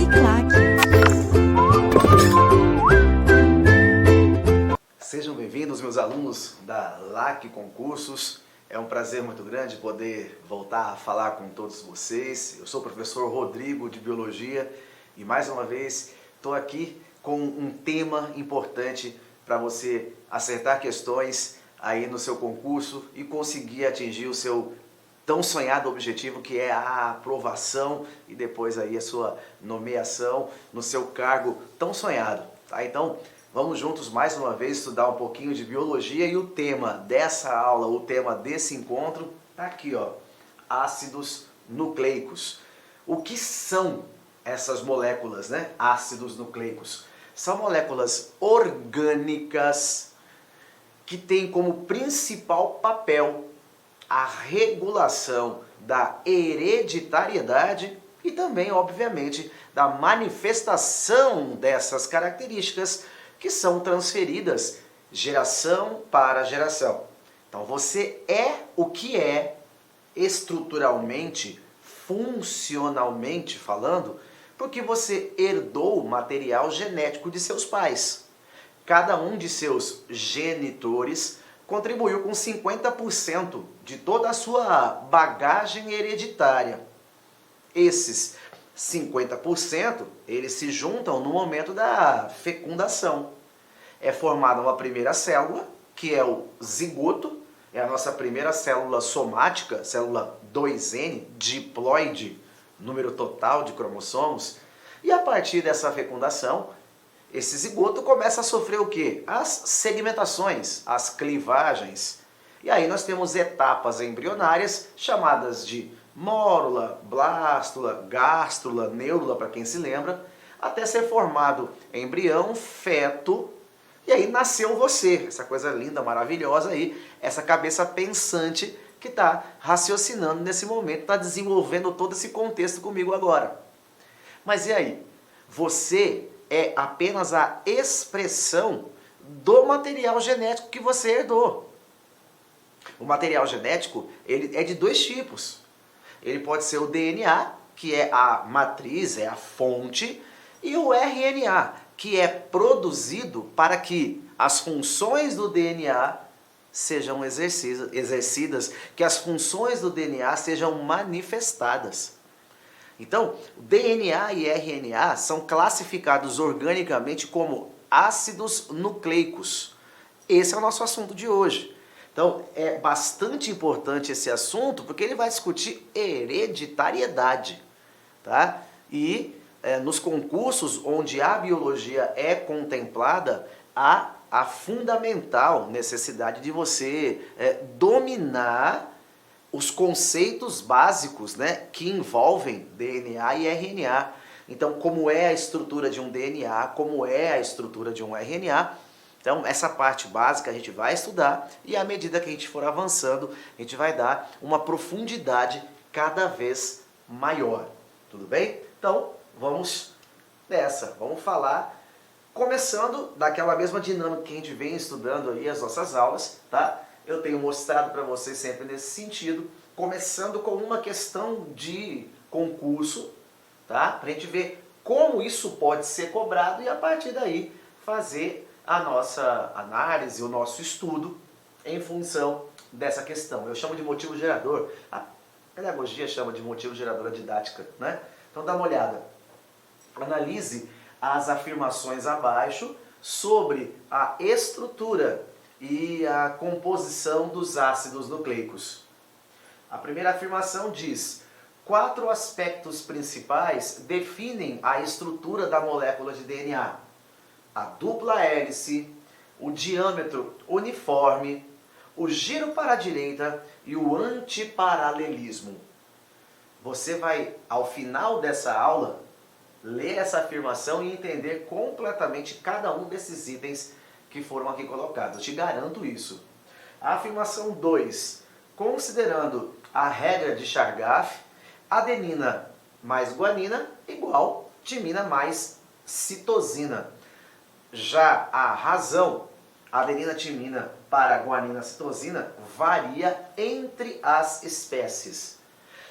Uniclac. Sejam bem-vindos, meus alunos da LAC Concursos. É um prazer muito grande poder voltar a falar com todos vocês. Eu sou o professor Rodrigo de Biologia e mais uma vez estou aqui com um tema importante para você acertar questões aí no seu concurso e conseguir atingir o seu tão sonhado objetivo, que é a aprovação e depois aí a sua nomeação no seu cargo tão sonhado, tá? Então, vamos juntos mais uma vez estudar um pouquinho de biologia e o tema dessa aula, o tema desse encontro, tá aqui, ó, ácidos nucleicos. O que são essas moléculas, né? Ácidos nucleicos. São moléculas orgânicas que têm como principal papel a regulação da hereditariedade e também, obviamente, da manifestação dessas características que são transferidas geração para geração. Então você é o que é estruturalmente, funcionalmente falando, porque você herdou o material genético de seus pais. Cada um de seus genitores contribuiu com 50% de toda a sua bagagem hereditária. Esses 50%, eles se juntam no momento da fecundação. É formada uma primeira célula, que é o zigoto, é a nossa primeira célula somática, célula 2N, diploide, número total de cromossomos. E a partir dessa fecundação, esse zigoto começa a sofrer o quê? As segmentações, as clivagens. E aí nós temos etapas embrionárias chamadas de mórula, blástula, gástrula, neurula, para quem se lembra, até ser formado embrião, feto, e aí nasceu você, essa coisa linda, maravilhosa aí, essa cabeça pensante que está raciocinando nesse momento, está desenvolvendo todo esse contexto comigo agora. Mas e aí? Você é apenas a expressão do material genético que você herdou. O material genético, ele é de dois tipos. Ele pode ser o DNA, que é a matriz, é a fonte, e o RNA, que é produzido para que as funções do DNA sejam exercidas, que as funções do DNA sejam manifestadas. Então, DNA e RNA são classificados organicamente como ácidos nucleicos. Esse é o nosso assunto de hoje. Então, é bastante importante esse assunto porque ele vai discutir hereditariedade, tá? E nos concursos onde a biologia é contemplada, há a fundamental necessidade de você dominar os conceitos básicos, né, que envolvem DNA e RNA. Então, como é a estrutura de um DNA, como é a estrutura de um RNA. Então, essa parte básica a gente vai estudar e à medida que a gente for avançando, a gente vai dar uma profundidade cada vez maior. Tudo bem? Então, vamos nessa. Vamos falar, começando daquela mesma dinâmica que a gente vem estudando aí as nossas aulas, tá? Eu tenho mostrado para vocês sempre nesse sentido, começando com uma questão de concurso, tá? Para a gente ver como isso pode ser cobrado e a partir daí fazer a nossa análise, o nosso estudo em função dessa questão. Eu chamo de motivo gerador, a pedagogia chama de motivo gerador didática, né? Então dá uma olhada, analise as afirmações abaixo sobre a estrutura e a composição dos ácidos nucleicos. A primeira afirmação diz: 4 aspectos principais definem a estrutura da molécula de DNA. A dupla hélice, o diâmetro uniforme, o giro para a direita e o antiparalelismo. Você vai, ao final dessa aula, ler essa afirmação e entender completamente cada um desses itens que foram aqui colocados. Eu te garanto isso. A afirmação 2. Considerando a regra de Chargaff, adenina mais guanina igual timina mais citosina. Já a razão, adenina timina para guanina citosina, varia entre as espécies.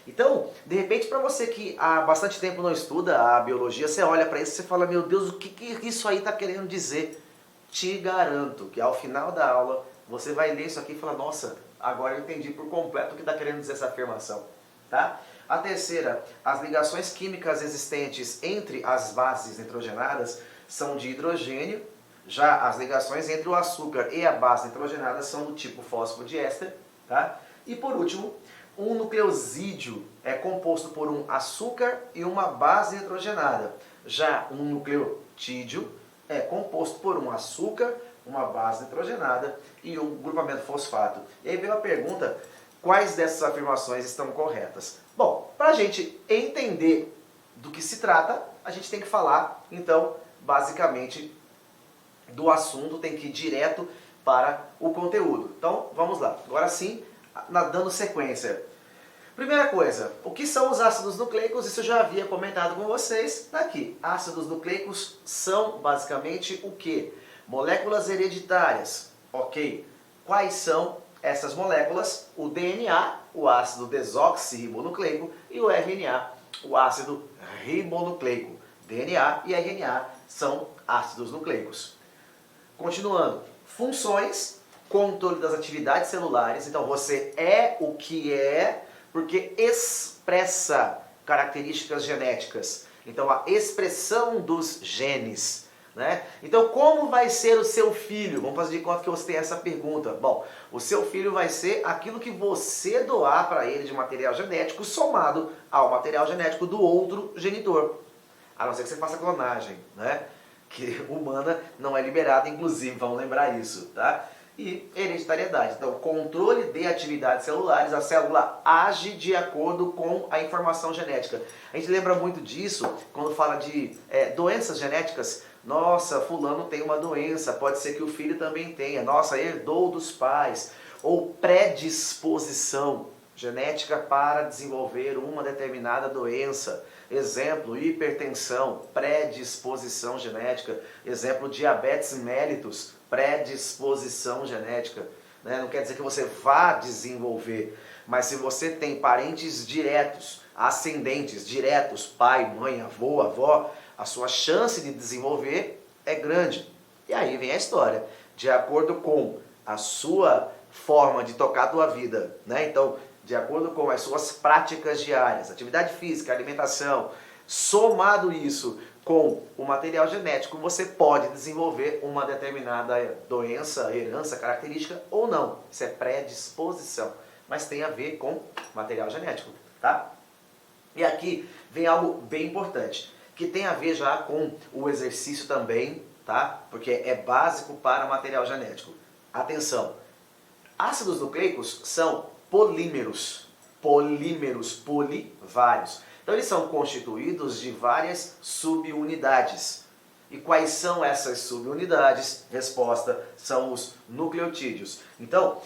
Então, de repente, para você que há bastante tempo não estuda a biologia, você olha para isso e você fala, meu Deus, o que isso aí está querendo dizer? Te garanto que ao final da aula, você vai ler isso aqui e falar, nossa, agora eu entendi por completo o que está querendo dizer essa afirmação. Tá? A terceira, as ligações químicas existentes entre as bases nitrogenadas são de hidrogênio, já as ligações entre o açúcar e a base nitrogenada são do tipo fosfodiéster. Tá? E por último, um nucleosídeo é composto por um açúcar e uma base nitrogenada. Já um nucleotídeo é composto por um açúcar, uma base nitrogenada e um grupamento fosfato. E aí veio a pergunta, quais dessas afirmações estão corretas? Bom, para a gente entender do que se trata, a gente tem que falar, então, basicamente, do assunto, tem que ir direto para o conteúdo. Então, vamos lá. Agora sim, dando sequência. Primeira coisa, o que são os ácidos nucleicos? Isso eu já havia comentado com vocês aqui. Ácidos nucleicos são basicamente o quê? Moléculas hereditárias. Ok. Quais são essas moléculas? O DNA, o ácido desoxirribonucleico, e o RNA, o ácido ribonucleico. DNA e RNA são ácidos nucleicos. Continuando, funções, controle das atividades celulares. Então você é o que é porque expressa características genéticas. Então a expressão dos genes. Né? Então como vai ser o seu filho? Vamos fazer de conta que você tem essa pergunta. Bom, o seu filho vai ser aquilo que você doar para ele de material genético somado ao material genético do outro genitor. A não ser que você faça clonagem, né? Que humana não é liberada, inclusive, vamos lembrar isso, tá? E hereditariedade. Então, controle de atividades celulares, a célula age de acordo com a informação genética. A gente lembra muito disso quando fala de doenças genéticas. Nossa, fulano tem uma doença, pode ser que o filho também tenha. Nossa, herdou dos pais. Ou predisposição genética para desenvolver uma determinada doença. Exemplo, hipertensão, predisposição genética. Exemplo, diabetes mellitus, predisposição genética. Né? Não quer dizer que você vá desenvolver, mas se você tem parentes diretos, ascendentes, diretos, pai, mãe, avô, avó, a sua chance de desenvolver é grande. E aí vem a história. De acordo com a sua forma de tocar a tua vida, né? Então, de acordo com as suas práticas diárias, atividade física, alimentação, somado isso com o material genético, você pode desenvolver uma determinada doença, herança, característica ou não. Isso é predisposição, mas tem a ver com material genético, tá? E aqui vem algo bem importante, que tem a ver já com o exercício também, tá? Porque é básico para material genético. Atenção, ácidos nucleicos são polímeros, vários. Então eles são constituídos de várias subunidades. E quais são essas subunidades? Resposta, são os nucleotídeos. Então,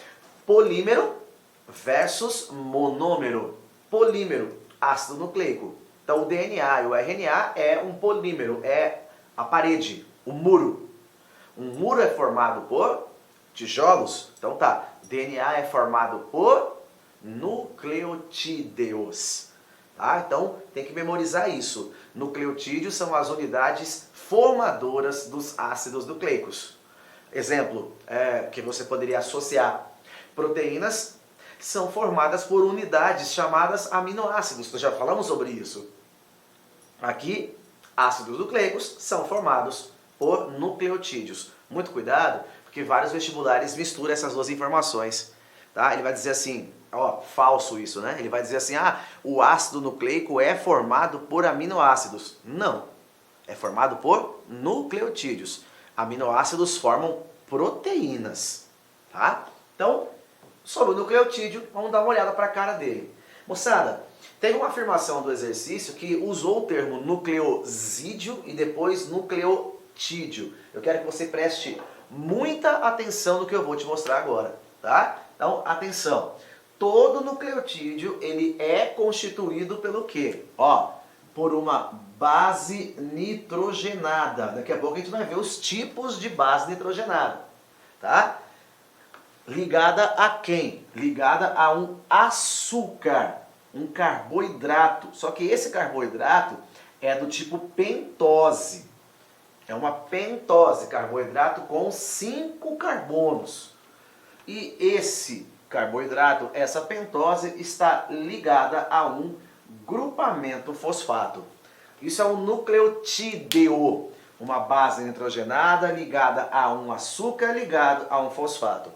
polímero versus monômero. Polímero, ácido nucleico. Então o DNA e o RNA é um polímero, é a parede, o muro. Um muro é formado por tijolos. Então tá, DNA é formado por nucleotídeos. Tá? Então tem que memorizar isso. Nucleotídeos são as unidades formadoras dos ácidos nucleicos. Exemplo que você poderia associar. Proteínas são formadas por unidades chamadas aminoácidos. Nós já falamos sobre isso. Aqui, ácidos nucleicos são formados por nucleotídeos. Muito cuidado, porque vários vestibulares misturam essas duas informações. Tá? Ele vai dizer assim, ó, falso isso, né? Ele vai dizer assim, o ácido nucleico é formado por aminoácidos. Não, é formado por nucleotídeos. Aminoácidos formam proteínas, tá? Então, sobre o nucleotídeo, vamos dar uma olhada para a cara dele. Moçada, teve uma afirmação do exercício que usou o termo nucleosídeo e depois nucleotídeo. Eu quero que você preste muita atenção no que eu vou te mostrar agora, tá? Então, atenção. Todo nucleotídeo, ele é constituído pelo quê? Ó, por uma base nitrogenada. Daqui a pouco a gente vai ver os tipos de base nitrogenada, tá? Ligada a quem? Ligada a um açúcar. um carboidrato. Só que esse carboidrato é do tipo pentose. É uma pentose, carboidrato com 5 carbonos. E esse carboidrato, essa pentose, está ligada a um grupamento fosfato. Isso é um nucleotídeo, uma base nitrogenada ligada a um açúcar ligado a um fosfato.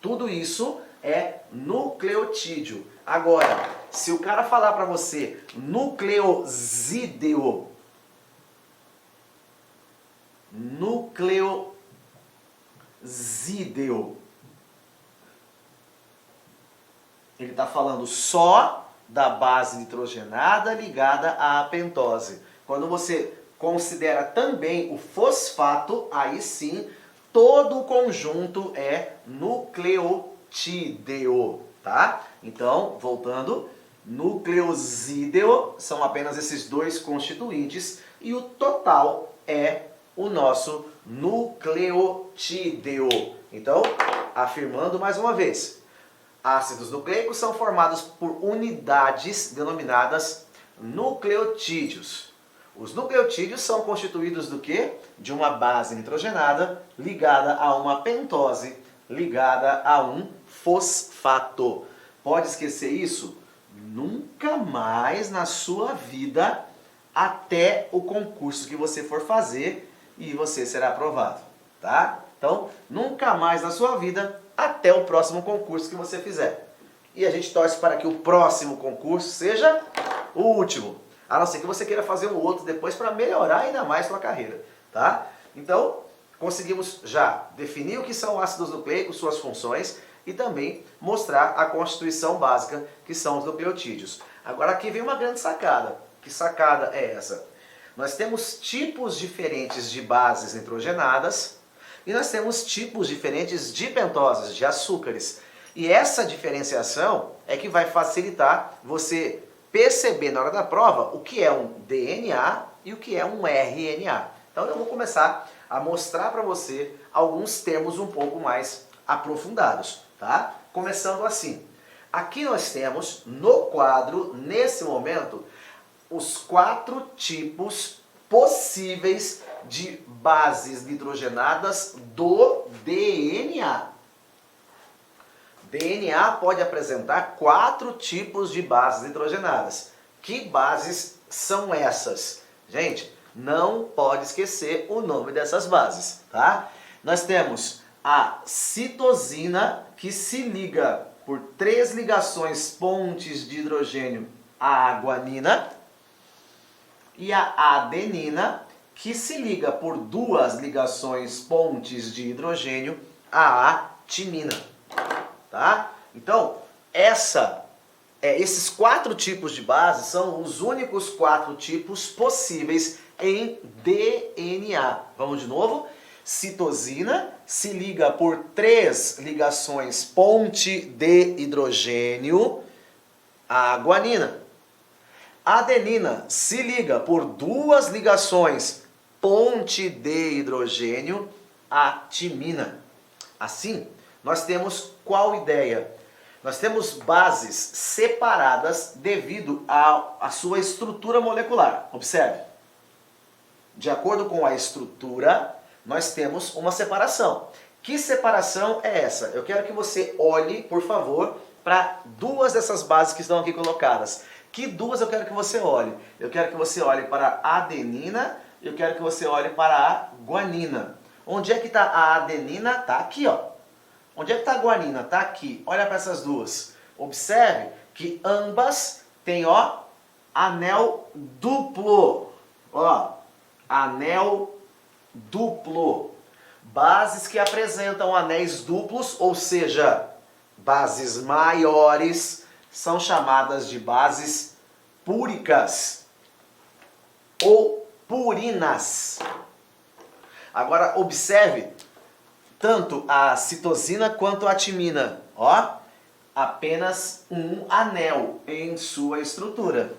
Tudo isso é nucleotídeo. Agora, se o cara falar para você nucleosídeo, ele está falando só da base nitrogenada ligada à pentose. Quando você considera também o fosfato, aí sim, todo o conjunto é nucleotídeo, tá? Então, voltando, nucleosídeo são apenas esses dois constituintes e o total é o nosso nucleotídeo. Então, afirmando mais uma vez, ácidos nucleicos são formados por unidades denominadas nucleotídeos. Os nucleotídeos são constituídos do quê? De uma base nitrogenada ligada a uma pentose ligada a um fosfato. Pode esquecer isso? Nunca mais na sua vida até o concurso que você for fazer e você será aprovado, tá? Então, nunca mais na sua vida até o próximo concurso que você fizer. E a gente torce para que o próximo concurso seja o último. A não ser que você queira fazer um outro depois para melhorar ainda mais sua carreira, tá? Então, conseguimos já definir o que são ácidos nucleicos, suas funções e também mostrar a constituição básica que são os nucleotídeos. Agora aqui vem uma grande sacada. Que sacada é essa? Nós temos tipos diferentes de bases nitrogenadas e nós temos tipos diferentes de pentoses, de açúcares. E essa diferenciação é que vai facilitar você perceber na hora da prova o que é um DNA e o que é um RNA. Então eu vou começar a mostrar para você alguns termos um pouco mais aprofundados, tá? Começando assim. Aqui nós temos no quadro, nesse momento, os 4 tipos possíveis de bases nitrogenadas do DNA. DNA pode apresentar 4 tipos de bases nitrogenadas. Que bases são essas? Gente, não pode esquecer o nome dessas bases, tá? Nós temos a citosina, que se liga por 3 ligações pontes de hidrogênio à guanina, e a adenina, que se liga por 2 ligações pontes de hidrogênio à timina. Tá? Então, esses 4 tipos de base são os únicos 4 tipos possíveis em DNA. Vamos de novo? Citosina se liga por 3 ligações ponte de hidrogênio à guanina. Adenina se liga por 2 ligações ponte de hidrogênio à timina. Assim, nós temos qual ideia? Nós temos bases separadas devido à sua estrutura molecular. Observe. De acordo com a estrutura, nós temos uma separação. Que separação é essa? Eu quero que você olhe, por favor, para 2 dessas bases que estão aqui colocadas. Que 2 eu quero que você olhe? Eu quero que você olhe para a adenina e eu quero que você olhe para a guanina. Onde é que está a adenina? Está aqui, ó. Onde é que está a guanina? Está aqui. Olha para essas 2. Observe que ambas têm, ó, anel duplo. Ó, anel duplo. Bases que apresentam anéis duplos, ou seja, bases maiores, são chamadas de bases púricas ou purinas. Agora observe tanto a citosina quanto a timina. Ó, apenas um anel em sua estrutura.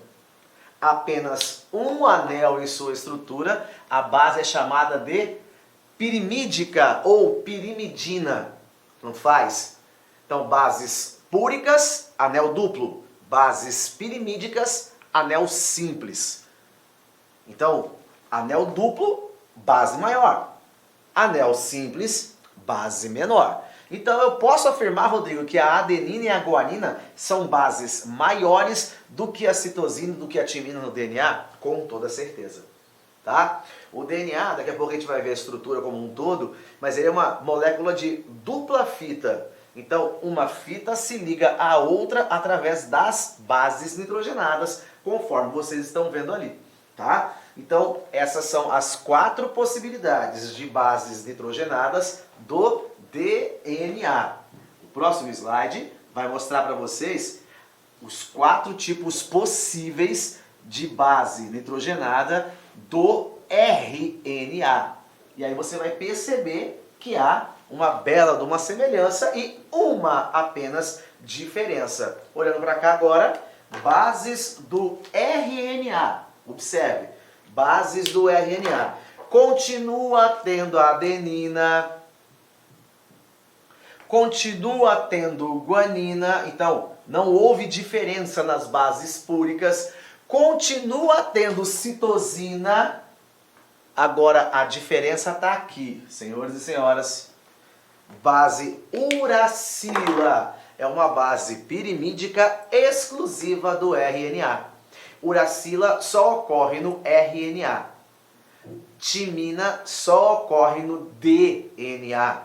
Apenas um anel em sua estrutura, a base é chamada de pirimídica ou pirimidina. Não faz? Então, bases púricas, anel duplo. bases pirimídicas, anel simples. Então, anel duplo, base maior. Anel simples, base menor. Então eu posso afirmar, Rodrigo, que a adenina e a guanina são bases maiores do que a citosina, do que a timina no DNA? Com toda certeza. Tá? O DNA, daqui a pouco a gente vai ver a estrutura como um todo, mas ele é uma molécula de dupla fita. Então, uma fita se liga à outra através das bases nitrogenadas, conforme vocês estão vendo ali. Tá? Então, essas são as 4 possibilidades de bases nitrogenadas do DNA. O próximo slide vai mostrar para vocês os 4 tipos possíveis de base nitrogenada do RNA. E aí você vai perceber que há uma bela de uma semelhança e uma apenas diferença. Olhando para cá agora, bases do RNA. Observe, bases do RNA. Continua tendo a adenina, continua tendo guanina, então não houve diferença nas bases púricas. Continua tendo citosina, agora a diferença está aqui, senhores e senhoras. Base uracila é uma base pirimídica exclusiva do RNA. Uracila só ocorre no RNA. Timina só ocorre no DNA.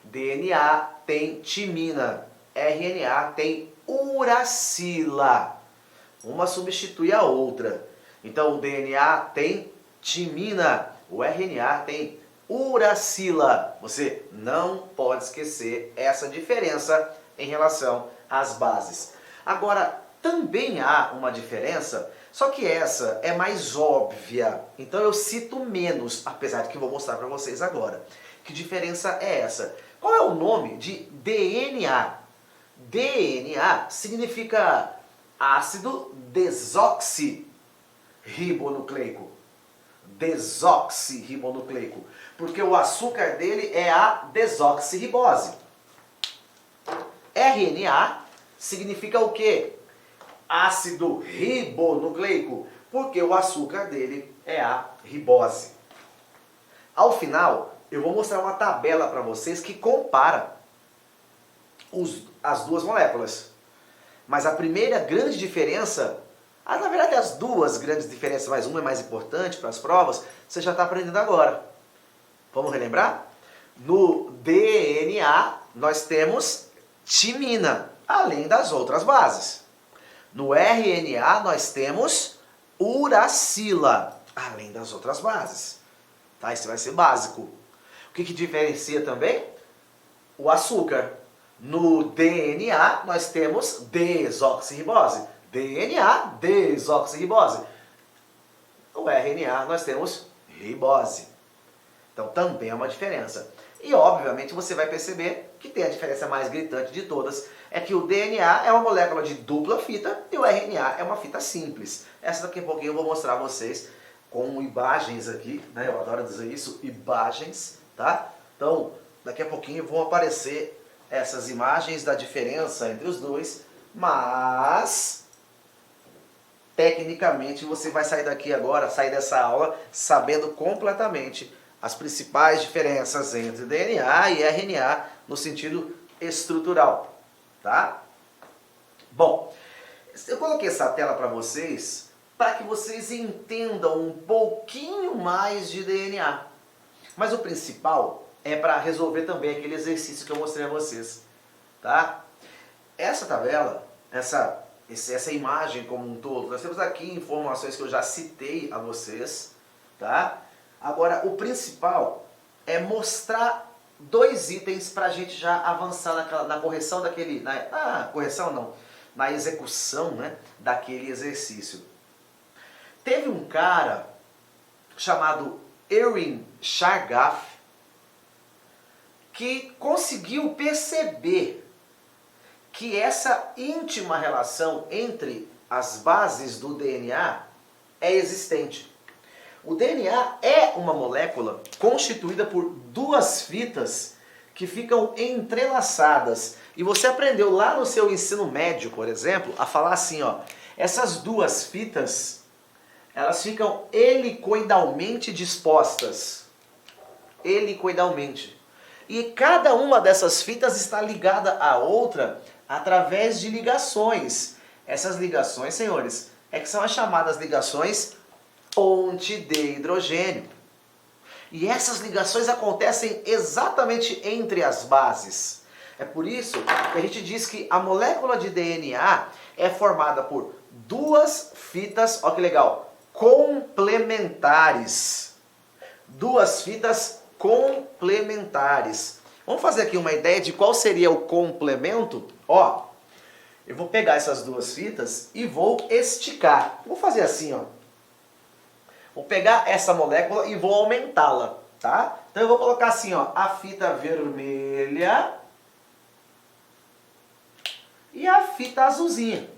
DNA tem timina, RNA tem uracila. Uma substitui a outra. Então o DNA tem timina, o RNA tem uracila. Você não pode esquecer essa diferença em relação às bases. Agora, também há uma diferença, só que essa é mais óbvia. Então eu cito menos, apesar de que eu vou mostrar para vocês agora. Que diferença é essa? Qual é o nome de DNA? DNA significa ácido desoxirribonucleico. Desoxirribonucleico. Porque o açúcar dele é a desoxirribose. RNA significa o quê? Ácido ribonucleico. Porque o açúcar dele é a ribose. Ao final, eu vou mostrar uma tabela para vocês que compara as duas moléculas. Mas a primeira grande diferença, na verdade as duas grandes diferenças, mas uma é mais importante para as provas, você já está aprendendo agora. Vamos relembrar? No DNA nós temos timina, além das outras bases. No RNA nós temos uracila, além das outras bases. Tá? Isso vai ser básico. O que diferencia também? O açúcar. No DNA nós temos desoxirribose. DNA, desoxirribose. No RNA nós temos ribose. Então também é uma diferença. E obviamente você vai perceber que tem a diferença mais gritante de todas, é que o DNA é uma molécula de dupla fita e o RNA é uma fita simples. Essa daqui a pouquinho eu vou mostrar a vocês com imagens aqui, né? Eu adoro dizer isso, imagens, tá? Então, daqui a pouquinho vão aparecer essas imagens da diferença entre os dois, mas tecnicamente você vai sair daqui agora, sair dessa aula sabendo completamente as principais diferenças entre DNA e RNA no sentido estrutural, tá? Bom, eu coloquei essa tela para vocês para que vocês entendam um pouquinho mais de DNA. Mas o principal é para resolver também aquele exercício que eu mostrei a vocês, tá? Essa tabela, essa imagem como um todo, nós temos aqui informações que eu já citei a vocês, tá? Agora, o principal é mostrar 2 itens para a gente já avançar na correção daquele... correção não, na execução, né, daquele exercício. Teve um cara chamado Erwin Chargaff que conseguiu perceber que essa íntima relação entre as bases do DNA é existente. O DNA é uma molécula constituída por 2 fitas que ficam entrelaçadas. E você aprendeu lá no seu ensino médio, por exemplo, a falar assim, ó, essas duas fitas, elas ficam helicoidalmente dispostas. Helicoidalmente. E cada uma dessas fitas está ligada à outra através de ligações. Essas ligações, senhores, é que são as chamadas ligações ponte de hidrogênio. E essas ligações acontecem exatamente entre as bases. É por isso que a gente diz que a molécula de DNA é formada por duas fitas, olha que legal, complementares. Duas fitas complementares. Vamos fazer aqui uma ideia de qual seria o complemento? Ó, eu vou pegar essas duas fitas e vou esticar. Vou fazer assim, ó. Vou pegar essa molécula e vou aumentá-la, tá? Então eu vou colocar assim, ó, a fita vermelha e a fita azulzinha.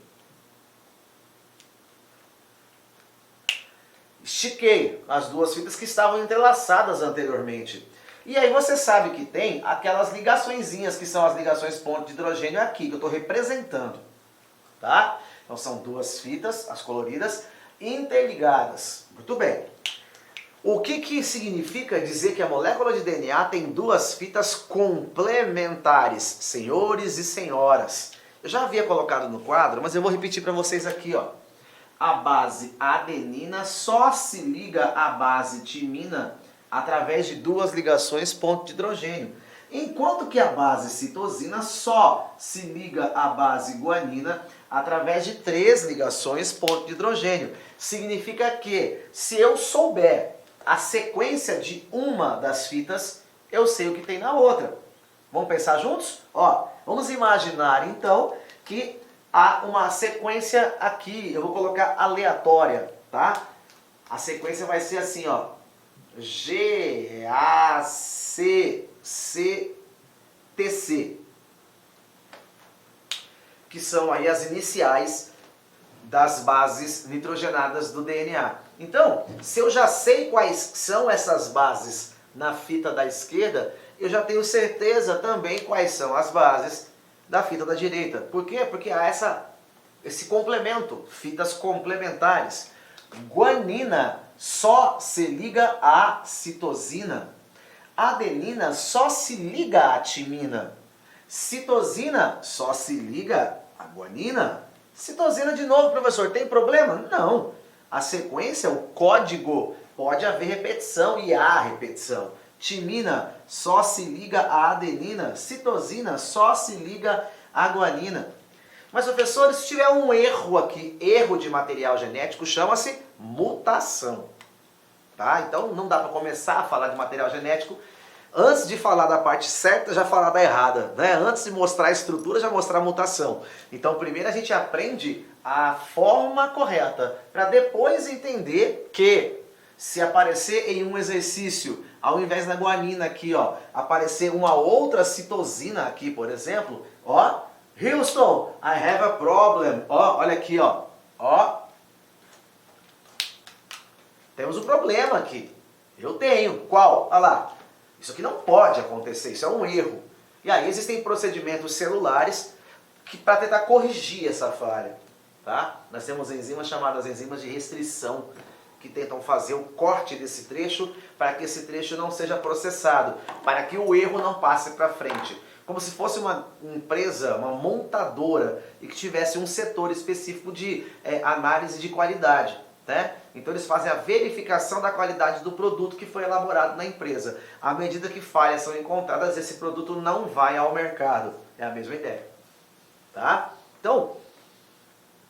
Estiquei as duas fitas que estavam entrelaçadas anteriormente. E aí você sabe que tem aquelas ligaçõezinhas que são as ligações ponto de hidrogênio aqui, que eu estou representando, tá? Então são duas fitas, as coloridas, interligadas. Muito bem. O que significa dizer que a molécula de DNA tem duas fitas complementares, senhores e senhoras? Eu já havia colocado no quadro, mas eu vou repetir para vocês aqui, ó. A base adenina só se liga à base timina através de duas ligações ponto de hidrogênio. Enquanto que a base citosina só se liga à base guanina através de três ligações ponto de hidrogênio. Significa que, se eu souber a sequência de uma das fitas, eu sei o que tem na outra. Vamos pensar juntos? Ó, vamos imaginar então que há uma sequência aqui, eu vou colocar aleatória, tá? A sequência vai ser assim, ó. G, A, C, C, T, C. Que são aí as iniciais das bases nitrogenadas do DNA. Então, se eu já sei quais são essas bases na fita da esquerda, eu já tenho certeza também quais são as bases da fita da direita. Por quê? Porque há esse complemento, fitas complementares. Guanina só se liga à citosina. Adenina só se liga à timina. Citosina só se liga à guanina. Citosina de novo, professor, tem problema? Não. A sequência, o código, pode haver repetição e há repetição. Timina só se liga à adenina. Citosina só se liga à guanina. Mas, professor, se tiver um erro aqui, erro de material genético, chama-se mutação. Tá? Então não dá para começar a falar de material genético antes de falar da parte certa, já falar da errada, né? Antes de mostrar a estrutura, já mostrar a mutação. Então primeiro a gente aprende a forma correta, para depois entender que se aparecer em um exercício, ao invés da guanina aqui, ó, aparecer uma outra citosina aqui, por exemplo, ó, Houston, I have a problem. Ó, olha aqui, ó. Ó. Temos um problema aqui. Eu tenho. Qual? Olha lá. Isso aqui não pode acontecer, isso é um erro. E aí existem procedimentos celulares para tentar corrigir essa falha. Tá? Nós temos enzimas chamadas enzimas de restrição, que tentam fazer o corte desse trecho para que esse trecho não seja processado, para que o erro não passe para frente. Como se fosse uma empresa, uma montadora, e que tivesse um setor específico de análise de qualidade. Né? Então eles fazem a verificação da qualidade do produto que foi elaborado na empresa. À medida que falhas são encontradas, esse produto não vai ao mercado. É a mesma ideia. Tá? Então,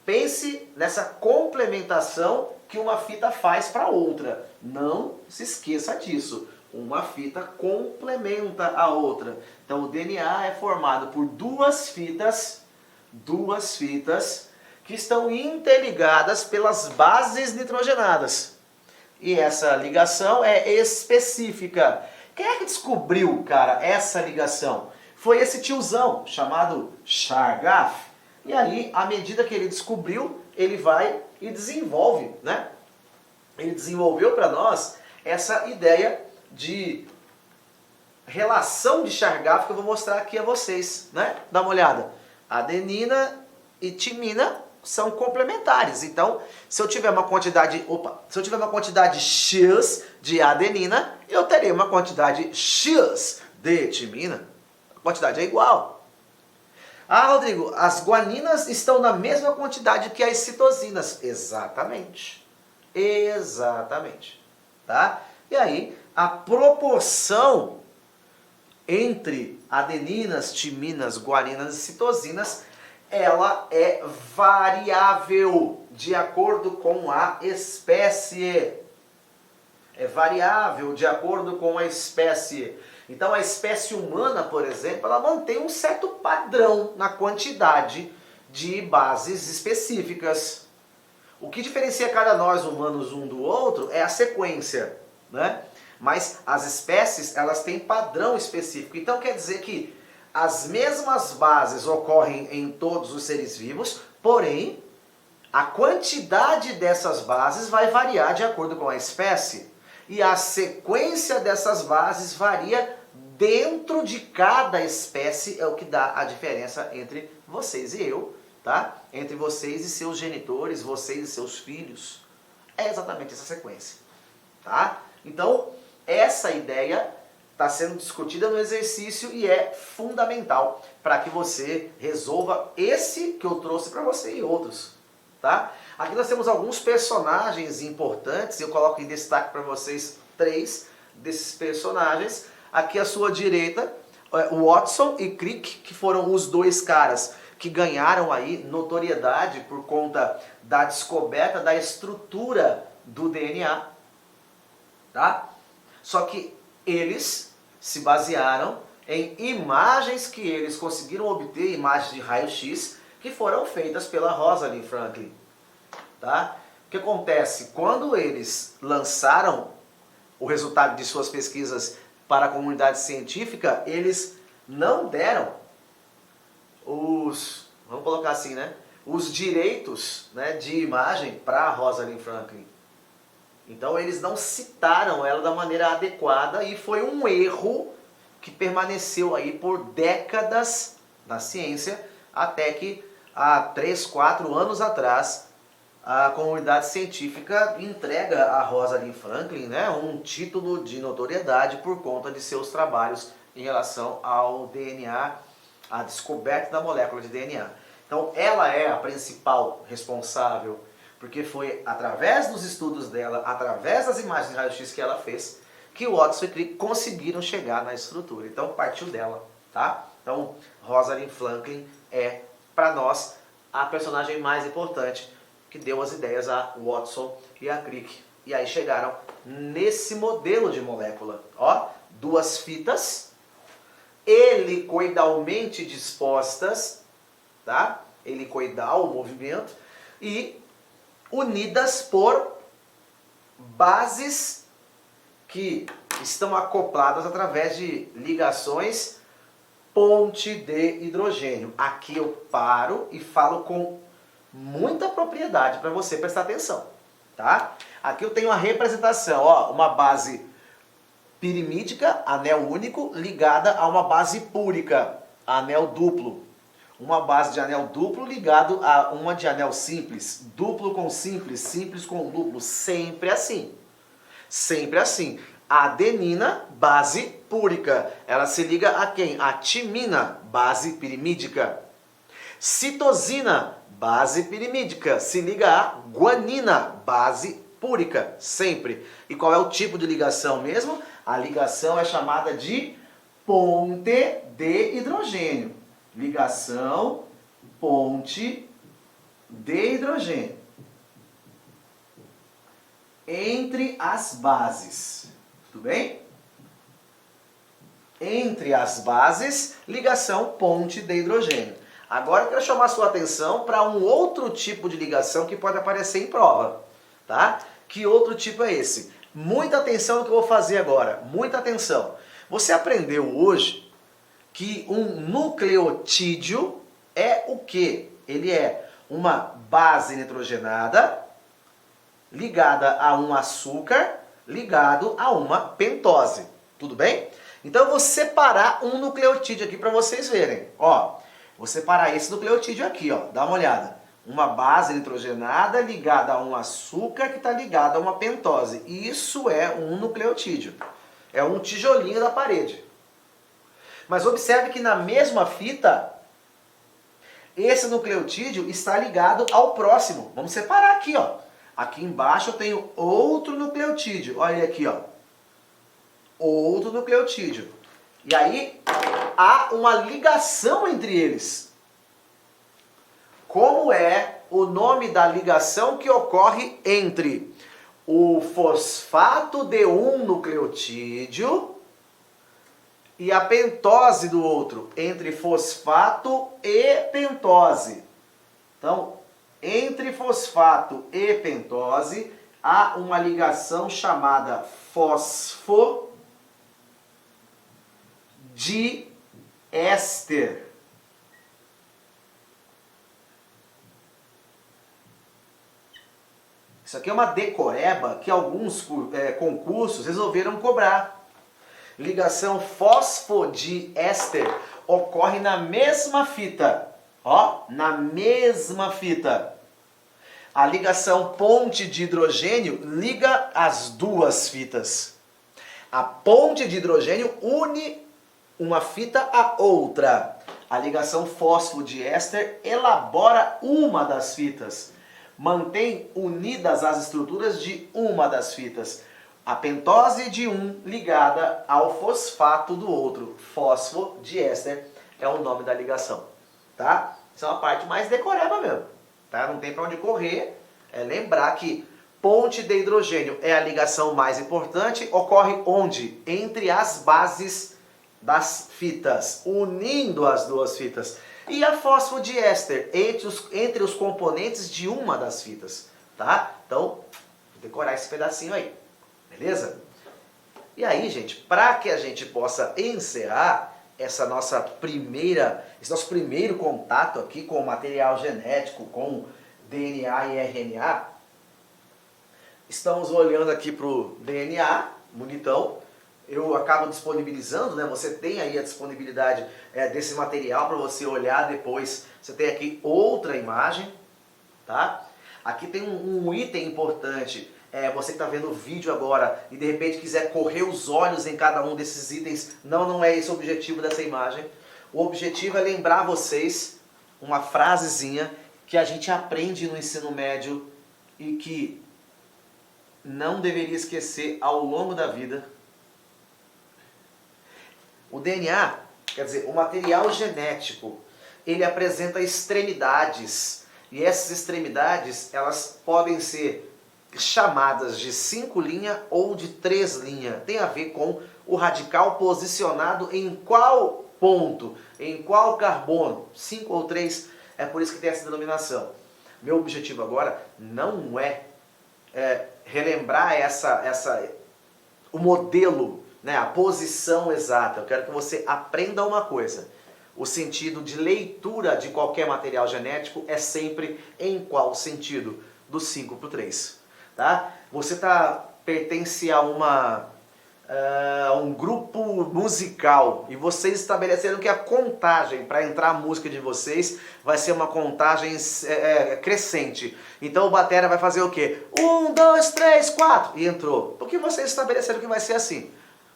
pense nessa complementação que uma fita faz para outra. Não se esqueça disso. Uma fita complementa a outra. Então o DNA é formado por duas fitas que estão interligadas pelas bases nitrogenadas. E essa ligação é específica. Quem é que descobriu, cara, essa ligação? Foi esse tiozão chamado Chargaff. E aí, à medida que ele descobriu, ele vai e desenvolve, né? Ele desenvolveu para nós essa ideia de relação de Chargaff que eu vou mostrar aqui a vocês, né? Dá uma olhada. Adenina e timina são complementares. Então, se eu tiver uma quantidade X de adenina, eu terei uma quantidade X de timina. A quantidade é igual. Ah, Rodrigo, as guaninas estão na mesma quantidade que as citosinas. Exatamente. Exatamente. Tá? E aí, a proporção entre adeninas, timinas, guaninas e citosinas, ela é variável de acordo com a espécie. É variável de acordo com a espécie. Então a espécie humana, por exemplo, ela mantém um certo padrão na quantidade de bases específicas. O que diferencia cada nós humanos um do outro é a sequência, né? Mas as espécies, elas têm padrão específico. Então quer dizer que as mesmas bases ocorrem em todos os seres vivos, porém, a quantidade dessas bases vai variar de acordo com a espécie. E a sequência dessas bases varia dentro de cada espécie, é o que dá a diferença entre vocês e eu, tá? Entre vocês e seus genitores, vocês e seus filhos. É exatamente essa sequência, tá? Então, essa ideia está sendo discutida no exercício e é fundamental para que você resolva esse que eu trouxe para você e outros, tá? Aqui nós temos alguns personagens importantes, eu coloco em destaque para vocês 3 desses personagens. Aqui à sua direita, Watson e Crick, que foram os 2 caras que ganharam aí notoriedade por conta da descoberta da estrutura do DNA, tá? Só que eles se basearam em imagens que eles conseguiram obter, imagens de raio-x, que foram feitas pela Rosalind Franklin. Tá? O que acontece? Quando eles lançaram o resultado de suas pesquisas para a comunidade científica, eles não deram vamos colocar assim, né? Os direitos, né, de imagem para a Rosalind Franklin. Então eles não citaram ela da maneira adequada e foi um erro que permaneceu aí por décadas na ciência, até que há 3, 4 anos atrás a comunidade científica entrega a Rosalind Franklin, né, um título de notoriedade por conta de seus trabalhos em relação ao DNA, a descoberta da molécula de DNA. Então ela é a principal responsável, porque foi através dos estudos dela, através das imagens de raio-x que ela fez, que o Watson e Crick conseguiram chegar na estrutura. Então partiu dela, tá? Então Rosalind Franklin é, para nós, a personagem mais importante que deu as ideias a Watson e a Crick. E aí chegaram nesse modelo de molécula. Ó, 2 fitas, helicoidalmente dispostas, tá? Helicoidal o movimento, e unidas por bases que estão acopladas através de ligações ponte de hidrogênio. Aqui eu paro e falo com muita propriedade para você prestar atenção, tá? Aqui eu tenho a representação, ó, uma base pirimídica, anel único, ligada a uma base púrica, anel duplo. Uma base de anel duplo ligado a uma de anel simples, duplo com simples, simples com duplo, sempre assim. Sempre assim. A adenina, base púrica, ela se liga a quem? A timina, base pirimídica. Citosina, base pirimídica, se liga a guanina, base púrica, sempre. E qual é o tipo de ligação mesmo? A ligação é chamada de ponte de hidrogênio. Ligação, ponte de hidrogênio entre as bases. Tudo bem? Entre as bases, ligação, ponte de hidrogênio. Agora eu quero chamar a sua atenção para um outro tipo de ligação que pode aparecer em prova, tá? Que outro tipo é esse? Muita atenção no que eu vou fazer agora, muita atenção. Você aprendeu hoje que um nucleotídeo é o quê? Ele é uma base nitrogenada ligada a um açúcar ligado a uma pentose. Tudo bem? Então eu vou separar um nucleotídeo aqui para vocês verem. Ó, vou separar esse nucleotídeo aqui, ó. Dá uma olhada. Uma base nitrogenada ligada a um açúcar que está ligado a uma pentose. Isso é um nucleotídeo. É um tijolinho da parede. Mas observe que na mesma fita, esse nucleotídeo está ligado ao próximo. Vamos separar aqui, ó. Aqui embaixo eu tenho outro nucleotídeo. Olha ele aqui, ó. Outro nucleotídeo. E aí há uma ligação entre eles. Como é o nome da ligação que ocorre entre o fosfato de um nucleotídeo e a pentose do outro? Entre fosfato e pentose. Então, entre fosfato e pentose há uma ligação chamada fosfodiéster. Isso aqui é uma decoreba que alguns concursos resolveram cobrar. Ligação fosfodiéster ocorre na mesma fita. Ó, na mesma fita. A ligação ponte de hidrogênio liga as duas fitas. A ponte de hidrogênio une uma fita à outra. A ligação fosfodiéster elabora uma das fitas. Mantém unidas as estruturas de uma das fitas. A pentose de um ligada ao fosfato do outro. Fosfodiéster é o nome da ligação. Tá? Isso é uma parte mais decoreba mesmo. Tá? Não tem para onde correr. É lembrar que ponte de hidrogênio é a ligação mais importante. Ocorre onde? Entre as bases das fitas. Unindo as duas fitas. E a fosfodiéster entre os componentes de uma das fitas, tá? Então, vou decorar esse pedacinho aí, beleza? E aí, gente, para que a gente possa encerrar esse nosso primeiro contato aqui com o material genético, com DNA e RNA, estamos olhando aqui para o DNA, bonitão. Eu acabo disponibilizando, né? Você tem aí a disponibilidade desse material para você olhar depois. Você tem aqui outra imagem, tá? Aqui tem um item importante. Você que está vendo o vídeo agora e de repente quiser correr os olhos em cada um desses itens, não é esse o objetivo dessa imagem. O objetivo é lembrar vocês uma frasezinha que a gente aprende no ensino médio e que não deveria esquecer ao longo da vida. O DNA, quer dizer, o material genético, ele apresenta extremidades. E essas extremidades, elas podem ser chamadas de 5' ou de 3'. Tem a ver com o radical posicionado em qual ponto, em qual carbono, 5 ou 3, é por isso que tem essa denominação. Meu objetivo agora não é relembrar o modelo, né, a posição exata. Eu quero que você aprenda uma coisa. O sentido de leitura de qualquer material genético é sempre em qual sentido? Do 5 para o 3. Tá? Você pertence a um grupo musical e vocês estabeleceram que a contagem para entrar a música de vocês vai ser uma contagem crescente. Então o batera vai fazer o quê? 1, 2, 3, 4 e entrou. Porque vocês estabeleceram que vai ser assim.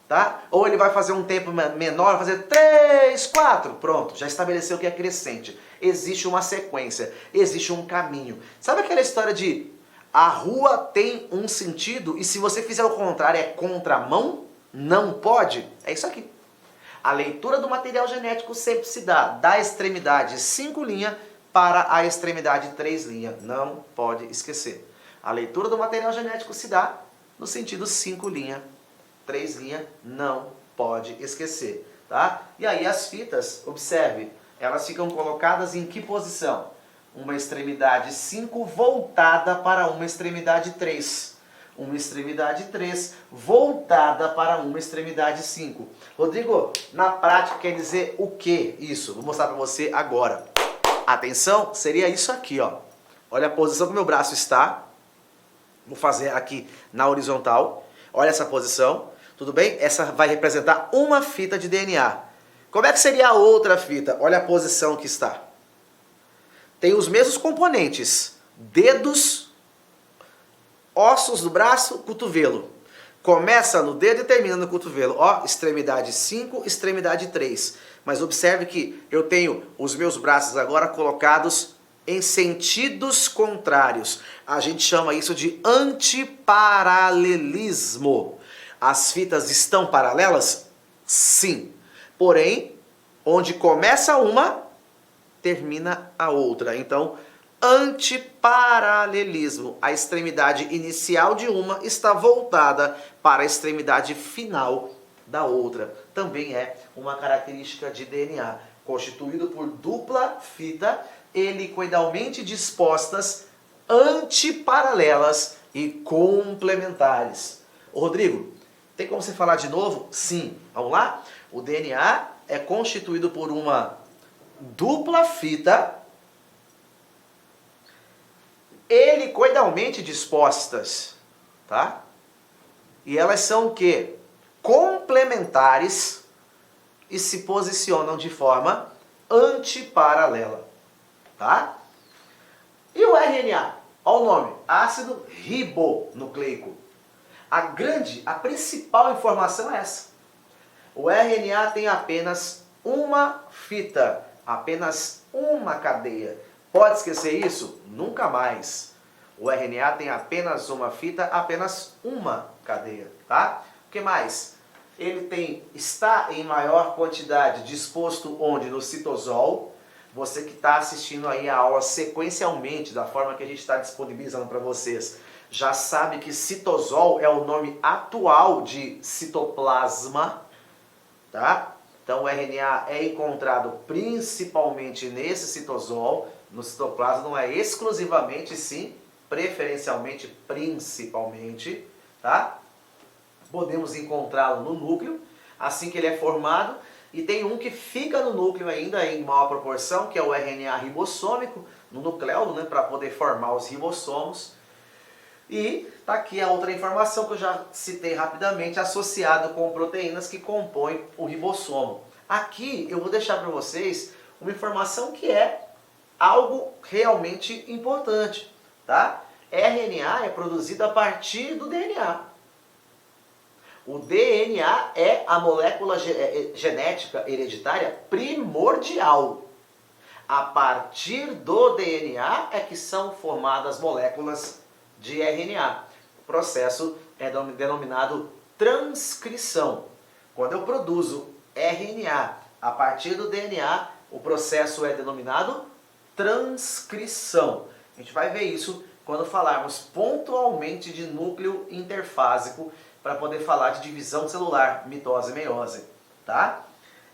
Tá? Ou ele vai fazer um tempo menor, vai fazer 3, 4, pronto, já estabeleceu que é crescente. Existe uma sequência, existe um caminho. Sabe aquela história de a rua tem um sentido e se você fizer o contrário é contramão? Não pode? É isso aqui. A leitura do material genético sempre se dá da extremidade 5' para a extremidade 3'. Não pode esquecer. A leitura do material genético se dá no sentido 5'. 3', não pode esquecer, tá? E aí as fitas, observe, elas ficam colocadas em que posição? Uma extremidade 5 voltada para uma extremidade 3. Uma extremidade 3 voltada para uma extremidade 5. Rodrigo, na prática quer dizer o que isso? Vou mostrar para você agora. Atenção, seria isso aqui, ó. Olha a posição que meu braço está. Vou fazer aqui na horizontal. Olha essa posição. Tudo bem? Essa vai representar uma fita de DNA. Como é que seria a outra fita? Olha a posição que está. Tem os mesmos componentes. Dedos, ossos do braço, cotovelo. Começa no dedo e termina no cotovelo. Ó, extremidade 5, extremidade 3. Mas observe que eu tenho os meus braços agora colocados em sentidos contrários. A gente chama isso de antiparalelismo. As fitas estão paralelas? Sim. Porém, onde começa uma, termina a outra. Então, antiparalelismo. A extremidade inicial de uma está voltada para a extremidade final da outra. Também é uma característica de DNA, constituído por dupla fita helicoidalmente dispostas, antiparalelas e complementares. Ô Rodrigo, tem como você falar de novo? Sim. Vamos lá? O DNA é constituído por uma dupla fita helicoidalmente dispostas, tá? E elas são o quê? Complementares e se posicionam de forma antiparalela, tá? E o RNA? Olha o nome, ácido ribonucleico. A principal informação é essa. O RNA tem apenas uma fita, apenas uma cadeia. Pode esquecer isso? Nunca mais. O RNA tem apenas uma fita, apenas uma cadeia, tá? O que mais? Ele está em maior quantidade disposto onde? No citosol. Você que está assistindo aí a aula sequencialmente, da forma que a gente está disponibilizando para vocês, já sabe que citosol é o nome atual de citoplasma, tá? Então o RNA é encontrado principalmente nesse citosol, no citoplasma, não é exclusivamente, sim, preferencialmente, principalmente, tá? Podemos encontrá-lo no núcleo, assim que ele é formado, e tem um que fica no núcleo ainda em maior proporção, que é o RNA ribossômico, no nucleolo, né, para poder formar os ribossomos. E tá aqui a outra informação que eu já citei rapidamente, associado com proteínas que compõem o ribossomo. Aqui eu vou deixar para vocês uma informação que é algo realmente importante, tá? RNA é produzido a partir do DNA. O DNA é a molécula genética hereditária primordial. A partir do DNA é que são formadas moléculas de RNA. O processo é denominado transcrição. Quando eu produzo RNA a partir do DNA, o processo é denominado transcrição. A gente vai ver isso quando falarmos pontualmente de núcleo interfásico, para poder falar de divisão celular, mitose e meiose, tá?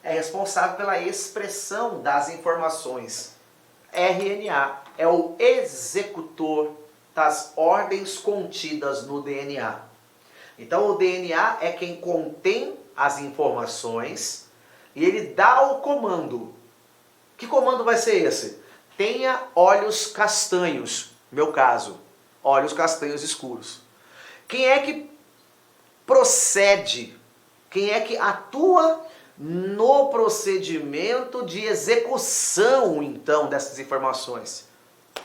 É responsável pela expressão das informações. RNA é o executor das ordens contidas no DNA. Então o DNA é quem contém as informações e ele dá o comando. Que comando vai ser esse? Tenha olhos castanhos, meu caso, olhos castanhos escuros. Quem é que procede? Quem é que atua no procedimento de execução, então, dessas informações?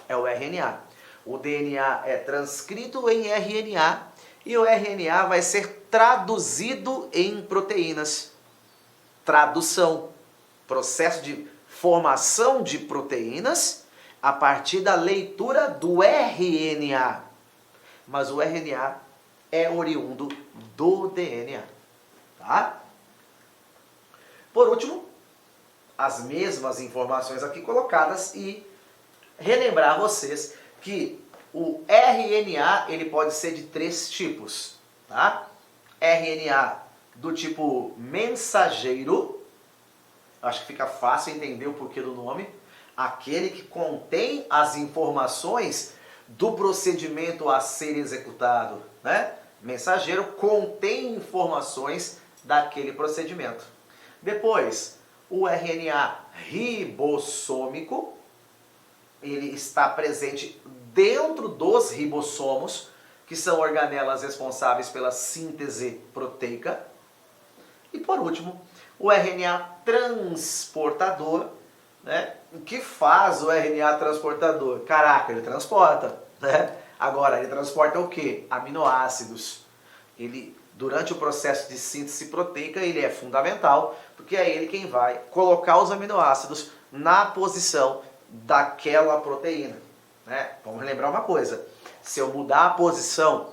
É o RNA. O DNA é transcrito em RNA e o RNA vai ser traduzido em proteínas. Tradução, processo de formação de proteínas a partir da leitura do RNA. Mas o RNA é oriundo do DNA, tá? Por último, as mesmas informações aqui colocadas e relembrar vocês que o RNA ele pode ser de 3 tipos, tá? RNA do tipo mensageiro, acho que fica fácil entender o porquê do nome, aquele que contém as informações do procedimento a ser executado, né? Mensageiro contém informações daquele procedimento. Depois, o RNA ribossômico, ele está presente dentro dos ribossomos, que são organelas responsáveis pela síntese proteica. E por último, o RNA transportador, né? O que faz o RNA transportador? Caraca, ele transporta, né? Agora, ele transporta o quê? Aminoácidos. Ele, durante o processo de síntese proteica, ele é fundamental, porque é ele quem vai colocar os aminoácidos na posição daquela proteína, né? Vamos lembrar uma coisa, se eu mudar a posição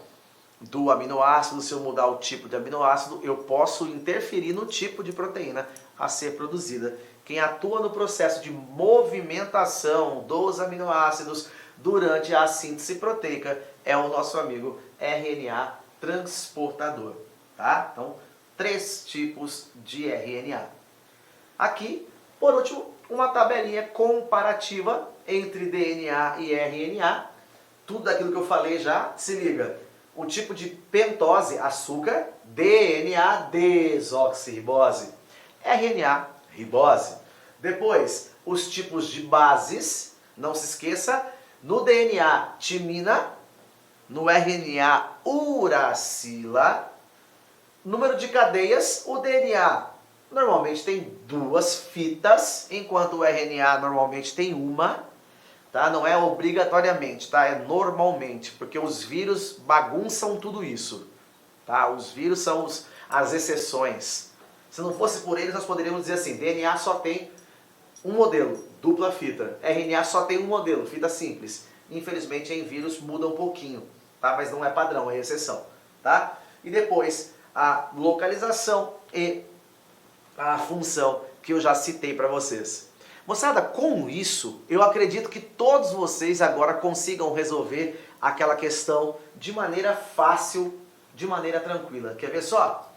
do aminoácido, se eu mudar o tipo de aminoácido, eu posso interferir no tipo de proteína a ser produzida. Quem atua no processo de movimentação dos aminoácidos durante a síntese proteica é o nosso amigo RNA transportador, tá? Então, 3 tipos de RNA. Aqui, por último, uma tabelinha comparativa entre DNA e RNA. Tudo aquilo que eu falei já, se liga. O tipo de pentose, açúcar, DNA, desoxirribose, RNA, ribose. Depois, os tipos de bases, não se esqueça, no DNA, timina, no RNA, uracila. Número de cadeias, o DNA normalmente tem 2 fitas, enquanto o RNA normalmente tem uma. Tá? Não é obrigatoriamente, tá? É normalmente, porque os vírus bagunçam tudo isso. Tá? Os vírus são as exceções. Se não fosse por eles, nós poderíamos dizer assim, DNA só tem um modelo, dupla fita. RNA só tem um modelo, fita simples. Infelizmente, em vírus muda um pouquinho, tá? Mas não é padrão, é exceção. Tá? E depois, a localização e a função que eu já citei para vocês. Moçada, com isso, eu acredito que todos vocês agora consigam resolver aquela questão de maneira fácil, de maneira tranquila. Quer ver só?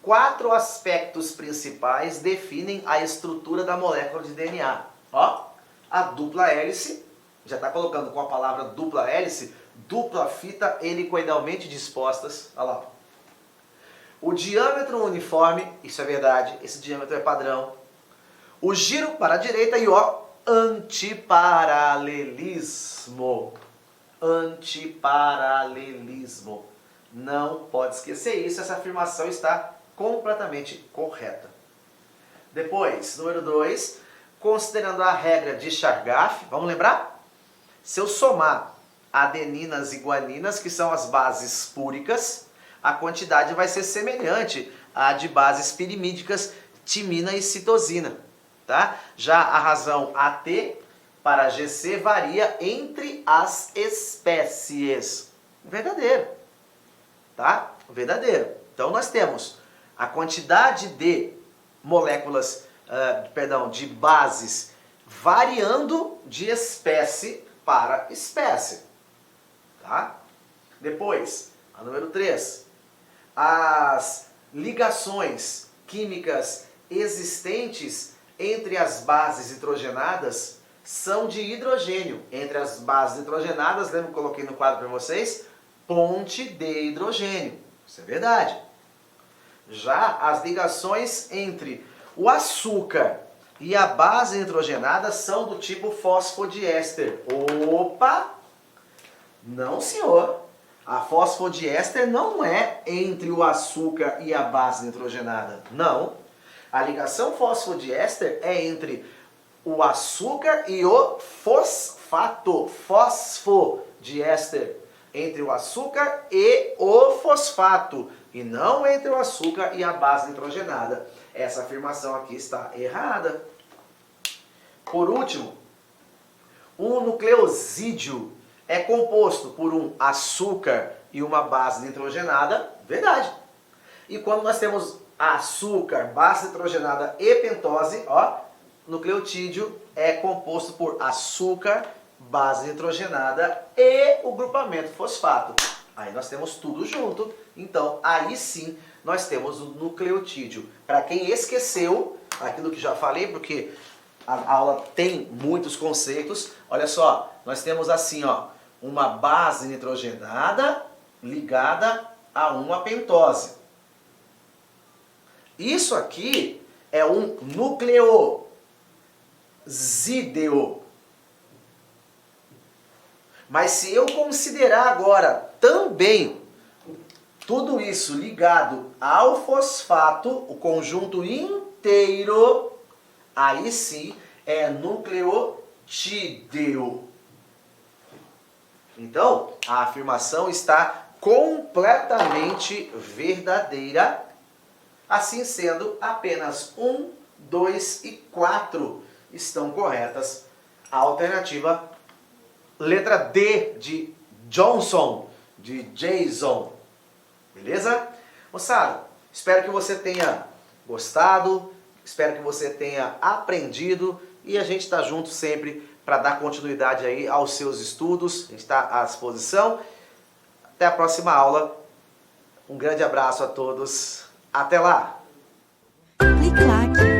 4 aspectos principais definem a estrutura da molécula de DNA. Ó, a dupla hélice, já está colocando com a palavra dupla hélice, dupla fita helicoidalmente dispostas. Olha lá. O diâmetro uniforme, isso é verdade, esse diâmetro é padrão. O giro para a direita e o antiparalelismo. Antiparalelismo. Não pode esquecer isso, essa afirmação está completamente correta. Depois, número 2, considerando a regra de Chargaff, vamos lembrar? Se eu somar adeninas e guaninas, que são as bases púricas, a quantidade vai ser semelhante à de bases pirimídicas, timina e citosina. Tá? Já a razão AT para GC varia entre as espécies. Verdadeiro. Tá? Verdadeiro. Então nós temos a quantidade de moléculas, de bases variando de espécie para espécie. Tá? Depois, a número 3. As ligações químicas existentes entre as bases nitrogenadas são de hidrogênio. Entre as bases nitrogenadas, lembra que eu coloquei no quadro para vocês? Ponte de hidrogênio. Isso é verdade. Já as ligações entre o açúcar e a base nitrogenada são do tipo fosfodiéster. Opa! Não, senhor. A fosfodiéster não é entre o açúcar e a base nitrogenada. Não. A ligação fosfodiéster é entre o açúcar e o fosfato. Fosfodiéster. Entre o açúcar e o fosfato. E não entre o açúcar e a base nitrogenada. Essa afirmação aqui está errada. Por último, o nucleosídeo é composto por um açúcar e uma base nitrogenada. Verdade. E quando nós temos açúcar, base nitrogenada e pentose, ó, nucleotídeo é composto por açúcar, base nitrogenada e o grupamento fosfato. Aí nós temos tudo junto, então aí sim nós temos o nucleotídeo. Para quem esqueceu aquilo que já falei, porque a aula tem muitos conceitos, olha só, nós temos assim, ó, uma base nitrogenada ligada a uma pentose. Isso aqui é um nucleosídeo. Mas se eu considerar agora também. Tudo isso ligado ao fosfato, o conjunto inteiro, aí sim é nucleotídeo. Então, a afirmação está completamente verdadeira. Assim sendo, apenas 1, 2 e 4 estão corretas. A alternativa, letra D de Johnson, de Jason. Beleza? Moçada, espero que você tenha gostado, espero que você tenha aprendido e a gente está junto sempre para dar continuidade aí aos seus estudos. A gente está à disposição. Até a próxima aula. Um grande abraço a todos. Até lá! Clique like.